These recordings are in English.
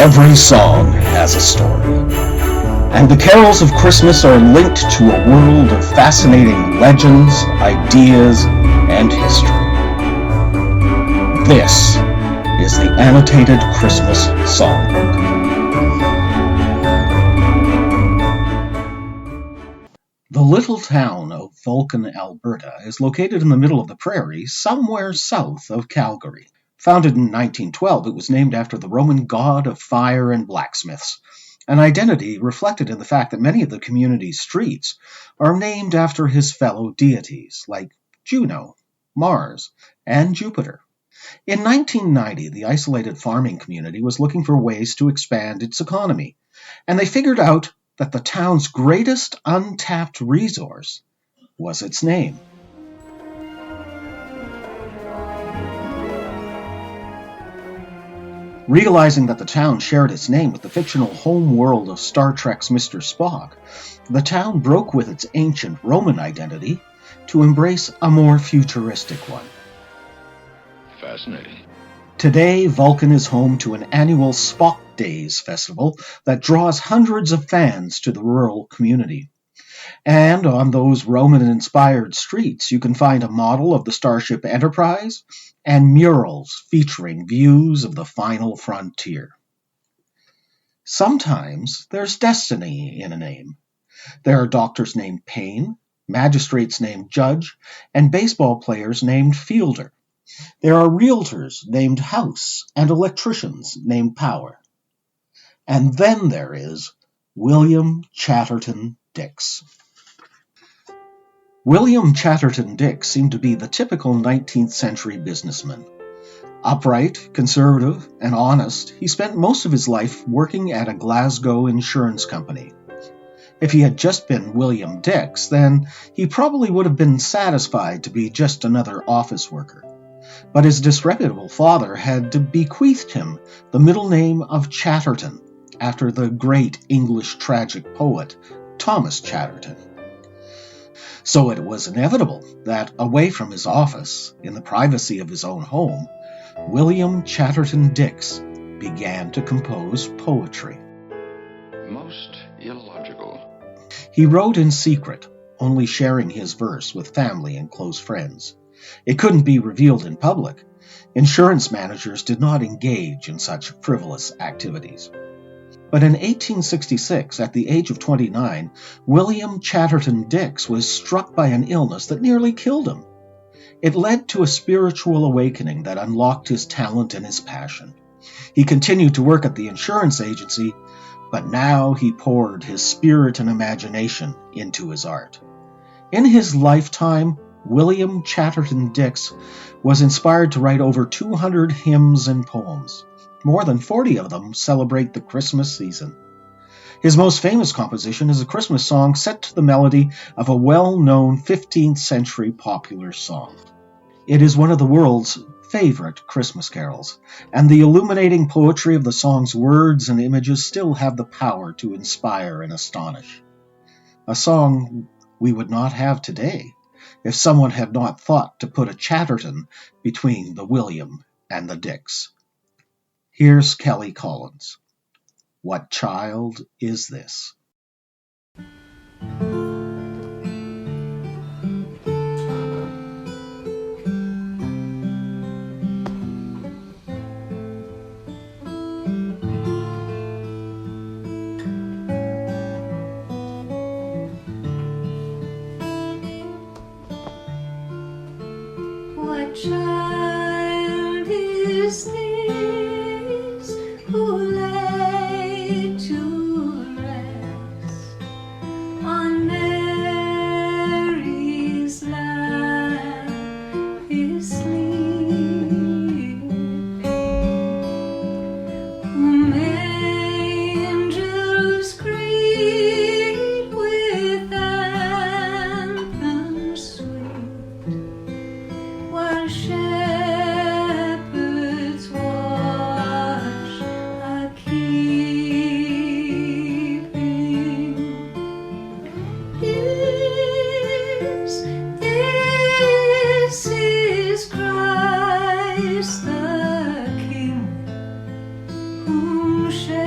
Every song has a story, and the carols of Christmas are linked to a world of fascinating legends, ideas, and history. This is the Annotated Christmas Songbook. The little town of Vulcan, Alberta is located in the middle of the prairie, somewhere south of Calgary. Founded in 1912, it was named after the Roman god of fire and blacksmiths, an identity reflected in the fact that many of the community's streets are named after his fellow deities, like Juno, Mars, and Jupiter. In 1990, the isolated farming community was looking for ways to expand its economy, and they figured out that the town's greatest untapped resource was its name. Realizing that the town shared its name with the fictional home world of Star Trek's Mr. Spock, the town broke with its ancient Roman identity to embrace a more futuristic one. Fascinating. Today, Vulcan is home to an annual Spock Days festival that draws hundreds of fans to the rural community. And on those Roman-inspired streets, you can find a model of the Starship Enterprise and murals featuring views of the final frontier. Sometimes there's destiny in a name. There are doctors named Payne, magistrates named Judge, and baseball players named Fielder. There are realtors named House and electricians named Power. And then there is William Chatterton Dix. William Chatterton Dix seemed to be the typical 19th century businessman. Upright, conservative, and honest, he spent most of his life working at a Glasgow insurance company. If he had just been William Dix, then he probably would have been satisfied to be just another office worker. But his disreputable father had bequeathed him the middle name of Chatterton, after the great English tragic poet Thomas Chatterton. So it was inevitable that, away from his office, in the privacy of his own home, William Chatterton Dix began to compose poetry. Most illogical. He wrote in secret, only sharing his verse with family and close friends. It couldn't be revealed in public. Insurance managers did not engage in such frivolous activities. But in 1866, at the age of 29, William Chatterton Dix was struck by an illness that nearly killed him. It led to a spiritual awakening that unlocked his talent and his passion. He continued to work at the insurance agency, but now he poured his spirit and imagination into his art. In his lifetime, William Chatterton Dix was inspired to write over 200 hymns and poems. More than 40 of them celebrate the Christmas season. His most famous composition is a Christmas song set to the melody of a well-known 15th century popular song. It is one of the world's favorite Christmas carols, and the illuminating poetry of the song's words and images still have the power to inspire and astonish. A song we would not have today if someone had not thought to put a Chatterton between the William and the Dix. Here's Kelly Collins. What child is this? What child is this who lay to rest on Mary's lap is sleeping, whom angels greet with anthems sweet, while shepherds watch are keeping. This is Christ the King, whom shepherds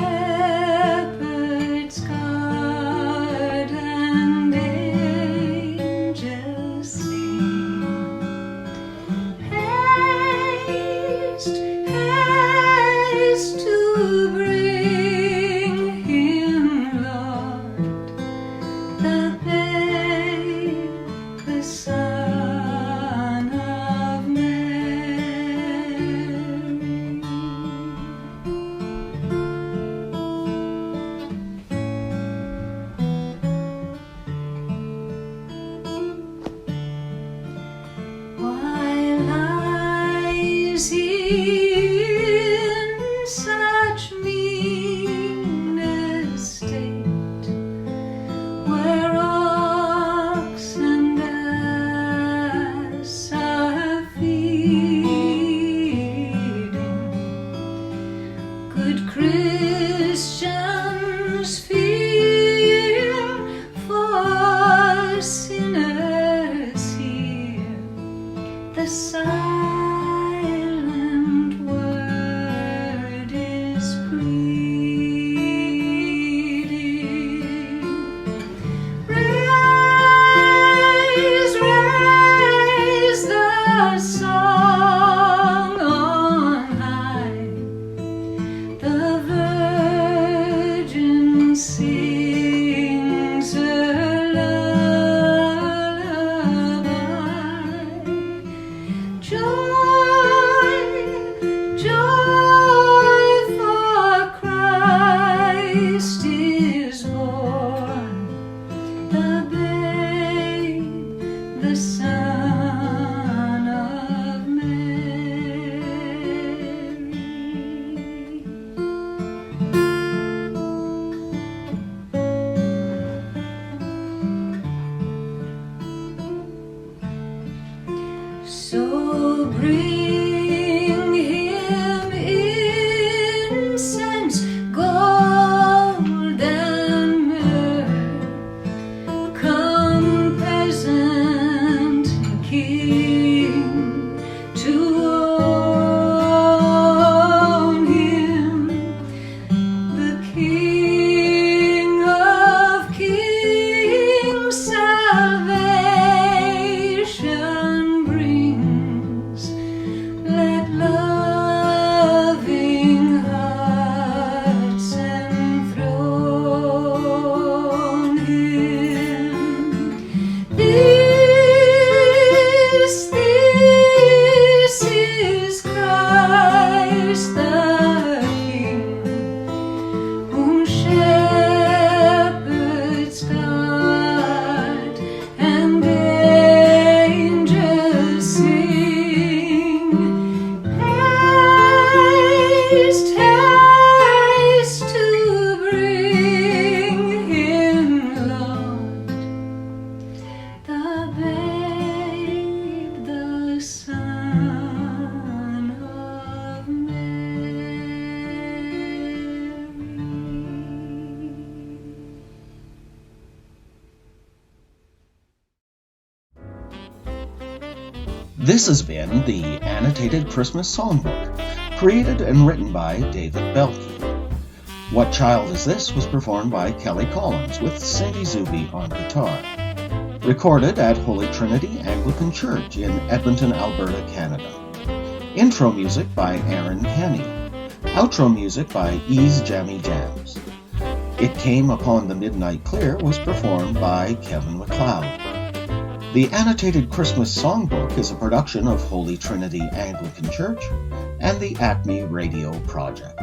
bring him incense, gold and myrrh. Come, peasant king, to own him, the King of kings. Salvation brings. Let loving hearts enthrone him. This is Christ the King, whom shepherds guard and angels sing. Haste, haste to bring him, Lord, the babe, the Son of Mary. This has been the Annotated Christmas Songbook, created and written by David Belke. What Child Is This was performed by Kelly Collins with Cindy Zuby on guitar. Recorded at Holy Trinity Anglican Church in Edmonton, Alberta, Canada. Intro music by Aaron Kenny. Outro music by Ease Jammy Jams. It Came Upon the Midnight Clear was performed by Kevin MacLeod. The Annotated Christmas Songbook is a production of Holy Trinity Anglican Church and the Acme Radio Project.